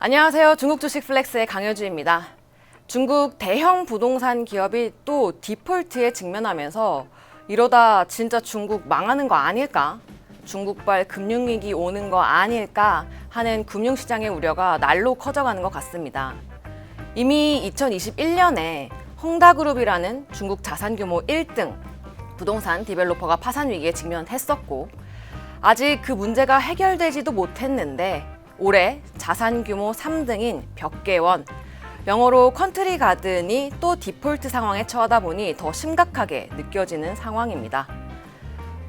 안녕하세요. 중국 주식 플렉스의 강효주입니다. 중국 대형 부동산 기업이 또 디폴트에 직면하면서 이러다 진짜 중국 망하는 거 아닐까? 중국발 금융위기 오는 거 아닐까 하는 금융시장의 우려가 날로 커져가는 것 같습니다. 이미 2021년에 헝다그룹이라는 중국 자산 규모 1등 부동산 디벨로퍼가 파산 위기에 직면했었고, 아직 그 문제가 해결되지도 못했는데 올해 자산 규모 3등인 벽계원, 영어로 컨트리 가든이 또 디폴트 상황에 처하다 보니 더 심각하게 느껴지는 상황입니다.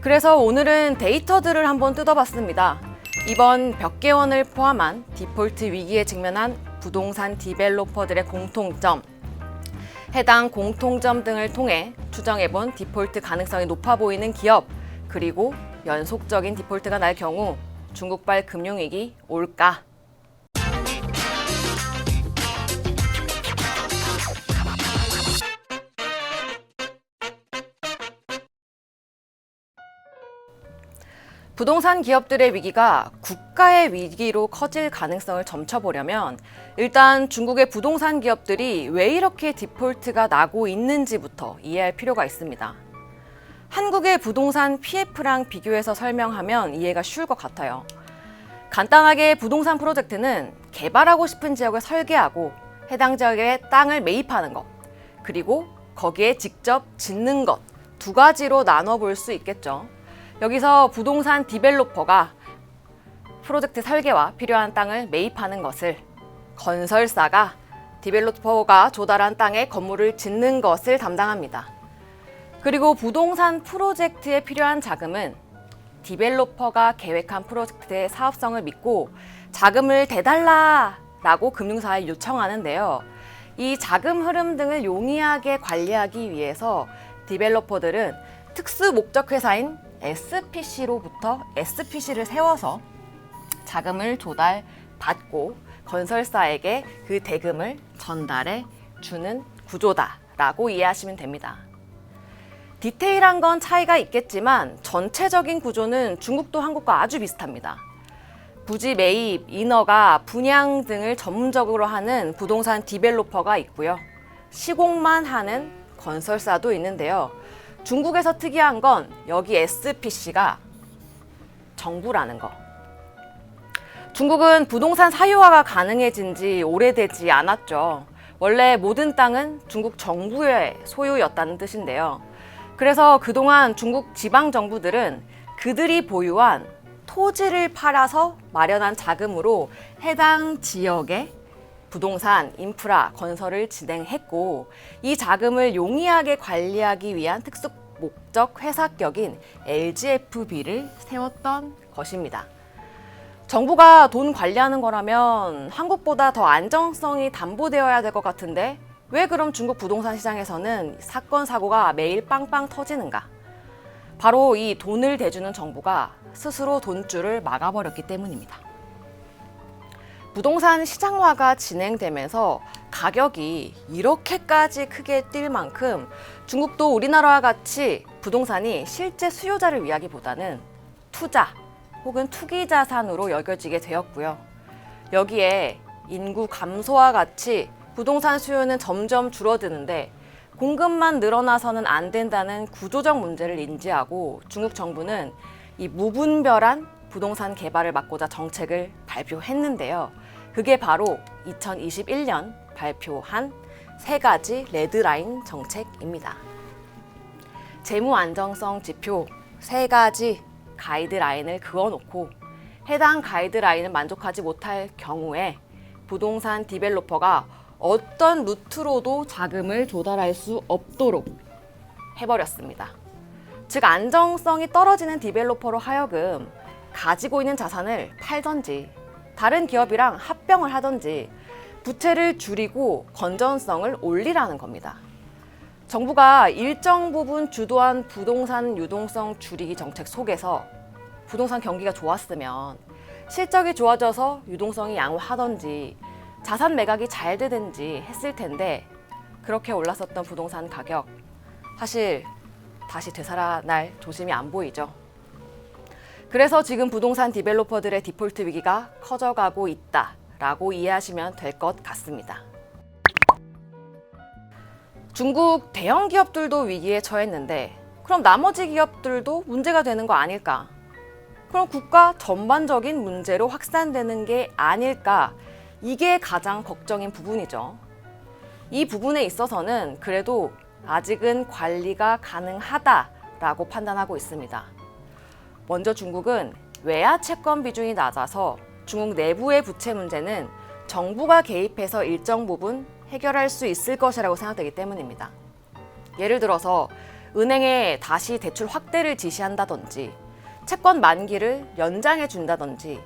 그래서 오늘은 데이터들을 한번 뜯어봤습니다. 이번 벽계원을 포함한 디폴트 위기에 직면한 부동산 디벨로퍼들의 공통점, 해당 공통점 등을 통해 추정해본 디폴트 가능성이 높아 보이는 기업, 그리고 연속적인 디폴트가 날 경우 중국발 금융위기 올까? 부동산 기업들의 위기가 국가의 위기로 커질 가능성을 점쳐보려면 일단 중국의 부동산 기업들이 왜 이렇게 디폴트가 나고 있는지부터 이해할 필요가 있습니다. 한국의 부동산 PF랑 비교해서 설명하면 이해가 쉬울 것 같아요. 간단하게 부동산 프로젝트는 개발하고 싶은 지역을 설계하고 해당 지역에 땅을 매입하는 것, 그리고 거기에 직접 짓는 것, 두 가지로 나눠볼 수 있겠죠. 여기서 부동산 디벨로퍼가 프로젝트 설계와 필요한 땅을 매입하는 것을, 건설사가 디벨로퍼가 조달한 땅에 건물을 짓는 것을 담당합니다. 그리고 부동산 프로젝트에 필요한 자금은 디벨로퍼가 계획한 프로젝트의 사업성을 믿고 자금을 대달라라고 금융사에 요청하는데요. 이 자금 흐름 등을 용이하게 관리하기 위해서 디벨로퍼들은 특수 목적 회사인 SPC로부터 SPC를 세워서 자금을 조달받고 건설사에게 그 대금을 전달해 주는 구조다라고 이해하시면 됩니다. 디테일한 건 차이가 있겠지만 전체적인 구조는 중국도 한국과 아주 비슷합니다. 부지 매입, 인허가, 분양 등을 전문적으로 하는 부동산 디벨로퍼가 있고요. 시공만 하는 건설사도 있는데요. 중국에서 특이한 건 여기 SPC가 정부라는 거. 중국은 부동산 사유화가 가능해진 지 오래되지 않았죠. 원래 모든 땅은 중국 정부의 소유였다는 뜻인데요. 그래서 그동안 중국 지방정부들은 그들이 보유한 토지를 팔아서 마련한 자금으로 해당 지역의 부동산, 인프라, 건설을 진행했고, 이 자금을 용이하게 관리하기 위한 특수 목적 회사격인 LGFB를 세웠던 것입니다. 정부가 돈 관리하는 거라면 한국보다 더 안정성이 담보되어야 될 것 같은데 왜 그럼 중국 부동산 시장에서는 사건, 사고가 매일 빵빵 터지는가? 바로 이 돈을 대주는 정부가 스스로 돈줄을 막아버렸기 때문입니다. 부동산 시장화가 진행되면서 가격이 이렇게까지 크게 뛸 만큼 중국도 우리나라와 같이 부동산이 실제 수요자를 위하기보다는 투자 혹은 투기 자산으로 여겨지게 되었고요. 여기에 인구 감소와 같이 부동산 수요는 점점 줄어드는데 공급만 늘어나서는 안 된다는 구조적 문제를 인지하고 중국 정부는 이 무분별한 부동산 개발을 막고자 정책을 발표했는데요. 그게 바로 2021년 발표한 3가지 레드라인 정책입니다. 재무 안정성 지표 3가지 가이드라인을 그어놓고 해당 가이드라인을 만족하지 못할 경우에 부동산 디벨로퍼가 어떤 루트로도 자금을 조달할 수 없도록 해버렸습니다. 즉 안정성이 떨어지는 디벨로퍼로 하여금 가지고 있는 자산을 팔던지 다른 기업이랑 합병을 하던지 부채를 줄이고 건전성을 올리라는 겁니다. 정부가 일정 부분 주도한 부동산 유동성 줄이기 정책 속에서 부동산 경기가 좋았으면 실적이 좋아져서 유동성이 양호하던지 자산 매각이 잘 되든지 했을 텐데 그렇게 올랐었던 부동산 가격 사실 다시 되살아날 조짐이 안 보이죠. 그래서 지금 부동산 디벨로퍼들의 디폴트 위기가 커져가고 있다 라고 이해하시면 될 것 같습니다. 중국 대형 기업들도 위기에 처했는데 그럼 나머지 기업들도 문제가 되는 거 아닐까? 그럼 국가 전반적인 문제로 확산되는 게 아닐까? 이게 가장 걱정인 부분이죠. 이 부분에 있어서는 그래도 아직은 관리가 가능하다라고 판단하고 있습니다. 먼저 중국은 외화 채권 비중이 낮아서 중국 내부의 부채 문제는 정부가 개입해서 일정 부분 해결할 수 있을 것이라고 생각되기 때문입니다. 예를 들어서 은행에 다시 대출 확대를 지시한다든지 채권 만기를 연장해 준다든지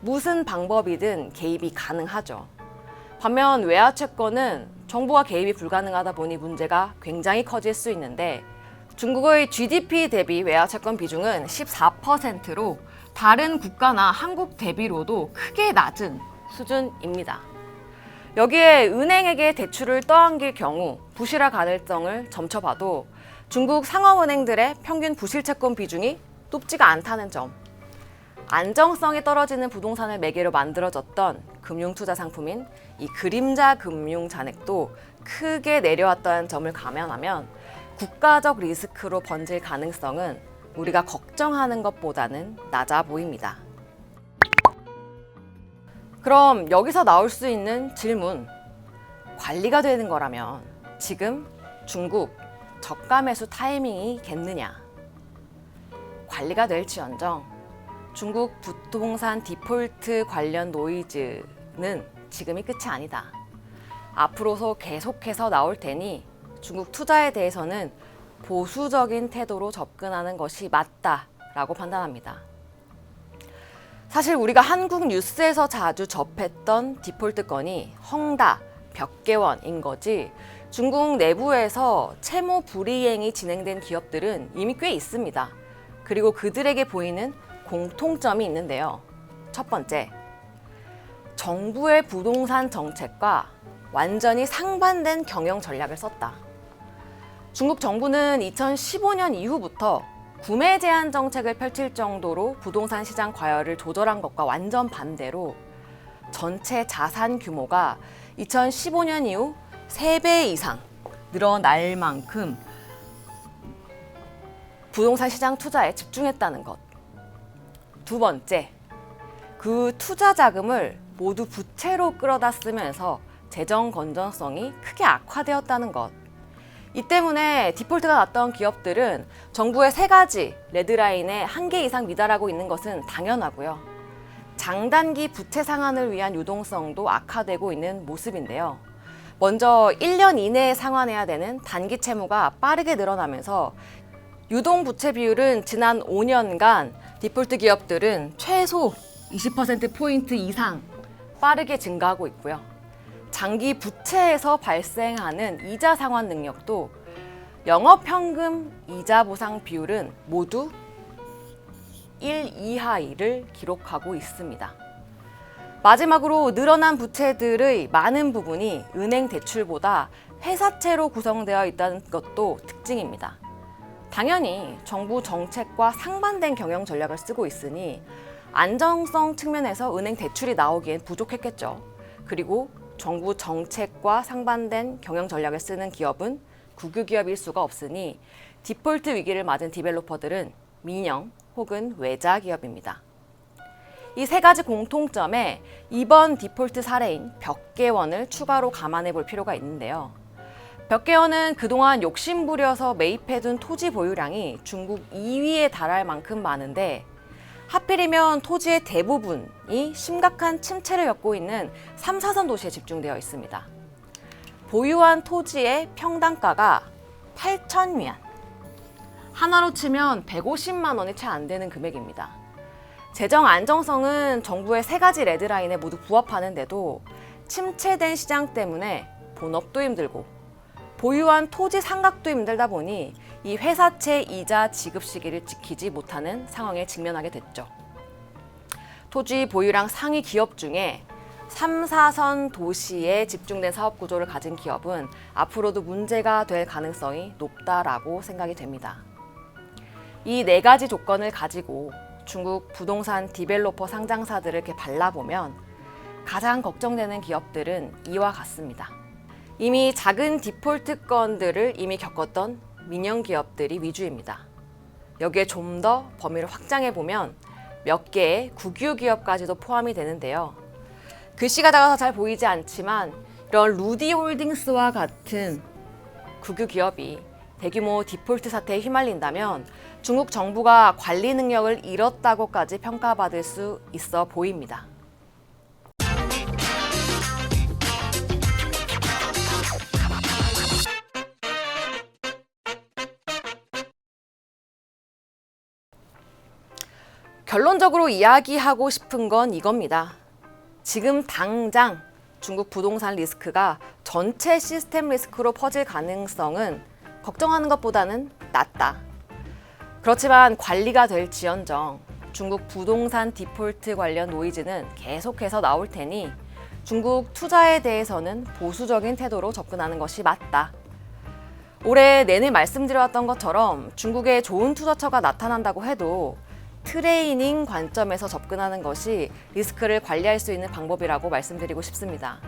무슨 방법이든 개입이 가능하죠. 반면 외화 채권은 정부가 개입이 불가능하다 보니 문제가 굉장히 커질 수 있는데 중국의 GDP 대비 외화 채권 비중은 14%로 다른 국가나 한국 대비로도 크게 낮은 수준입니다. 여기에 은행에게 대출을 떠안길 경우 부실화 가능성을 점쳐봐도 중국 상업은행들의 평균 부실 채권 비중이 높지가 않다는 점, 안정성이 떨어지는 부동산을 매개로 만들어졌던 금융투자 상품인 이 그림자 금융 잔액도 크게 내려왔다는 점을 감안하면 국가적 리스크로 번질 가능성은 우리가 걱정하는 것보다는 낮아 보입니다. 그럼 여기서 나올 수 있는 질문, 관리가 되는 거라면 지금 중국 저가 매수 타이밍이겠느냐? 관리가 될지언정 중국 부동산 디폴트 관련 노이즈는 지금이 끝이 아니다. 앞으로도 계속해서 나올 테니 중국 투자에 대해서는 보수적인 태도로 접근하는 것이 맞다라고 판단합니다. 사실 우리가 한국 뉴스에서 자주 접했던 디폴트 건이 헝다, 벽개원인 거지 중국 내부에서 채무 불이행이 진행된 기업들은 이미 꽤 있습니다. 그리고 그들에게 보이는 공통점이 있는데요. 첫 번째, 정부의 부동산 정책과 완전히 상반된 경영 전략을 썼다. 중국 정부는 2015년 이후부터 구매 제한 정책을 펼칠 정도로 부동산 시장 과열을 조절한 것과 완전 반대로 전체 자산 규모가 2015년 이후 3배 이상 늘어날 만큼 부동산 시장 투자에 집중했다는 것. 두 번째, 그 투자 자금을 모두 부채로 끌어다 쓰면서 재정 건전성이 크게 악화되었다는 것. 이 때문에 디폴트가 났던 기업들은 정부의 3가지 레드라인에 1개 이상 미달하고 있는 것은 당연하고요. 장단기 부채 상환을 위한 유동성도 악화되고 있는 모습인데요. 먼저 1년 이내에 상환해야 되는 단기 채무가 빠르게 늘어나면서 유동 부채 비율은 지난 5년간 디폴트 기업들은 최소 20%포인트 이상 빠르게 증가하고 있고요. 장기 부채에서 발생하는 이자 상환 능력도 영업현금 이자 보상 비율은 모두 1 이하를 기록하고 있습니다. 마지막으로 늘어난 부채들의 많은 부분이 은행 대출보다 회사채로 구성되어 있다는 것도 특징입니다. 당연히 정부 정책과 상반된 경영 전략을 쓰고 있으니 안정성 측면에서 은행 대출이 나오기엔 부족했겠죠. 그리고 정부 정책과 상반된 경영 전략을 쓰는 기업은 국유 기업일 수가 없으니 디폴트 위기를 맞은 디벨로퍼들은 민영 혹은 외자 기업입니다. 이 3가지 공통점에 이번 디폴트 사례인 벽개원을 추가로 감안해 볼 필요가 있는데요. 벽개원은 그동안 욕심부려서 매입해둔 토지 보유량이 중국 2위에 달할 만큼 많은데 하필이면 토지의 대부분이 심각한 침체를 겪고 있는 3, 4선 도시에 집중되어 있습니다. 보유한 토지의 평당가가 8,000위안, 하나로 치면 150만 원이 채 안 되는 금액입니다. 재정 안정성은 정부의 3가지 레드라인에 모두 부합하는데도 침체된 시장 때문에 본업도 힘들고 보유한 토지 상각도 힘들다 보니 이 회사채 이자 지급 시기를 지키지 못하는 상황에 직면하게 됐죠. 토지 보유량 상위 기업 중에 3, 4선 도시에 집중된 사업 구조를 가진 기업은 앞으로도 문제가 될 가능성이 높다라고 생각이 됩니다. 이 4가지 조건을 가지고 중국 부동산 디벨로퍼 상장사들을 이렇게 발라보면 가장 걱정되는 기업들은 이와 같습니다. 이미 작은 디폴트 건들을 이미 겪었던 민영 기업들이 위주입니다. 여기에 좀 더 범위를 확장해 보면 몇 개의 국유 기업까지도 포함이 되는데요. 글씨가 작아서 잘 보이지 않지만 이런 루디홀딩스와 같은 국유 기업이 대규모 디폴트 사태에 휘말린다면 중국 정부가 관리 능력을 잃었다고까지 평가받을 수 있어 보입니다. 결론적으로 이야기하고 싶은 건 이겁니다. 지금 당장 중국 부동산 리스크가 전체 시스템 리스크로 퍼질 가능성은 걱정하는 것보다는 낮다. 그렇지만 관리가 될지언정 중국 부동산 디폴트 관련 노이즈는 계속해서 나올 테니 중국 투자에 대해서는 보수적인 태도로 접근하는 것이 맞다. 올해 내내 말씀드려왔던 것처럼 중국에 좋은 투자처가 나타난다고 해도 트레이닝 관점에서 접근하는 것이 리스크를 관리할 수 있는 방법이라고 말씀드리고 싶습니다.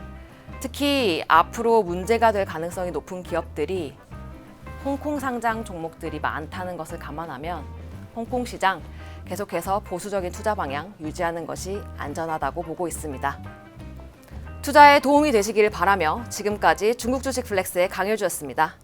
특히 앞으로 문제가 될 가능성이 높은 기업들이 홍콩 상장 종목들이 많다는 것을 감안하면 홍콩 시장 계속해서 보수적인 투자 방향 유지하는 것이 안전하다고 보고 있습니다. 투자에 도움이 되시기를 바라며 지금까지 중국 주식 플렉스의 강효주였습니다.